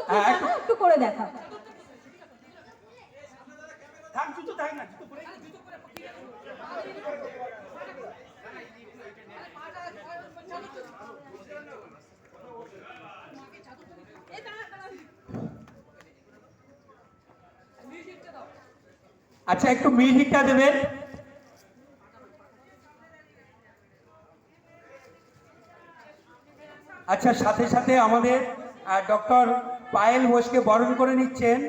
একটু করে দেখা। আচ্ছা, একটু মিউজিকটা দেবেন। আচ্ছা, সাথে সাথে আমাদের ডক্টর পায়েল ঘোষকে বরণ করে নিচ্ছেন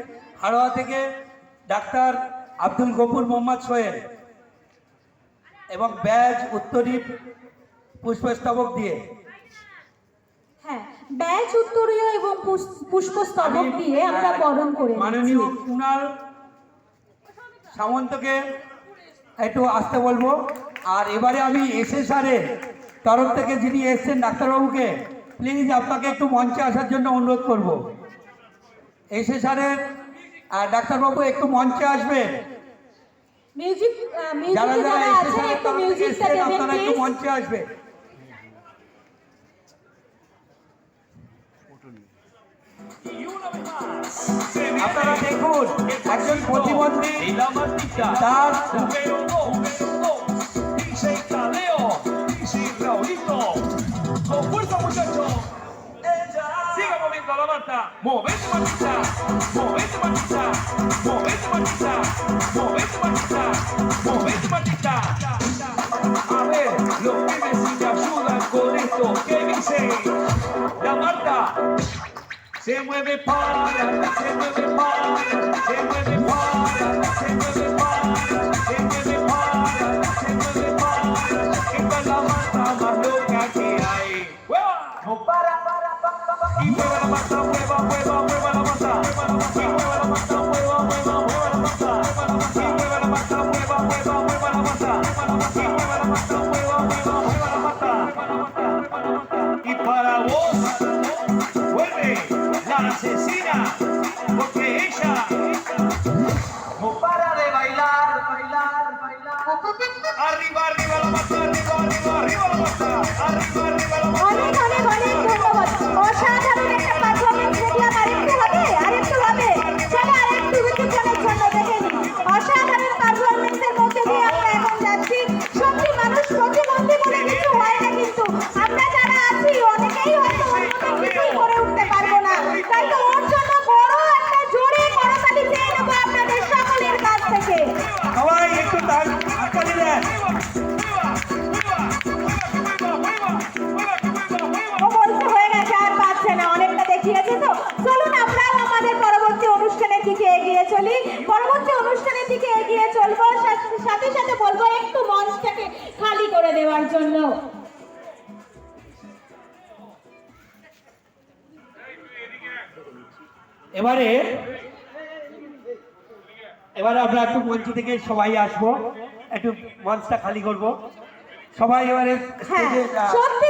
হাড়োয়া থেকে ডাক্তার আব্দুল গফুর মোহাম্মদ সোহেল, এবং ব্যাজ উত্তরী পুষ্পস্তবক দিয়ে। হ্যাঁ, ব্যাজ উত্তরীয় এবং পুষ্পস্তবক দিয়ে আমরা বরণ করে মাননীয় কুণাল সামন্তকে একটু আসতে বলবো। আর এবারে আমি এসএসআরের তরফ থেকে যিনি এসছেন ডাক্তারবাবুকে প্লিজ আপনাকে একটু মঞ্চে আসার জন্য অনুরোধ করব। এসএসআরের ডাক্তারবাবু একটু মঞ্চে আসবেন। মিউজিক যারা যারা এসএসআরের তরফ থেকে এসছেন আপনারা একটু মঞ্চে আসবেন। আপনারা দেখুন একজন প্রতিবন্ধী তার con fuerza muchachos, siga moviendo la mata, movete manita, movete manita, movete manita, movete manita, movete manita. A ver, los pibes si me ayudan con esto, ¿qué dice? La Marta se mueve para, se mueve para, se mueve para, se mueve para, se mueve para, se mueve para. Esta es la Marta más loca que hay. ¡Hueva! No para, y mueva la Marta, mueva, mueva, mueva la Marta, y mueva la Marta, mueva, mueva, mueva la Marta, y mueva la Marta, mueva, mueva, mueva la Marta, y mueva la Marta, mueva, mueva, mueva la Marta. Y para vos, vuelve la asesina, porque ella no para de bailar, bailar, bailar. Arriba, arriba la Marta, arriba, arriba, arriba la Marta, arriba, arriba la Marta. অনেক অনেক অনেক ধন্যবাদ। অসাধারণ একটা performance দেখলাম। আরেকটু হবে, আরেকটু হবে। চলো আরেকটু কিছুক্ষণের জন্য দেখে নিই। অসাধারণ পারফরমেন্সের মধ্যে দিয়ে আমরা এখন যাচ্ছি। সত্যি মানুষ প্রতিবন্ধী বলে কিছু হয় না, কিন্তু আমরা যারা আছি অনেকেই হয়তো অন্যদের কিছুই করে উঠতে পারবো না। তাই তো ওর জন্য বড় একটা জোরে করতালি চেয়ে নেবো আপনাদের সকলের কাছ থেকে। সবাই একটু হাততালি দেন। ও বলতে হয়ে গেছে, আর পাচ্ছে না, অনেকটা দেখিয়েছে তো। চলুন আমরাও আমাদের পরবর্তী অনুষ্ঠানের দিকে এগিয়ে চলি। পরবর্তী অনুষ্ঠানের দিকে এগিয়ে চলবো, সাথে সাথে বলবো একটু মঞ্চটাকে খালি করে দেওয়ার জন্য। এবারে আমরা একটু মঞ্চ থেকে সবাই আসবো, একটু মঞ্চটা খালি করব। সবাই এবারে হ্যাঁ, সত্যি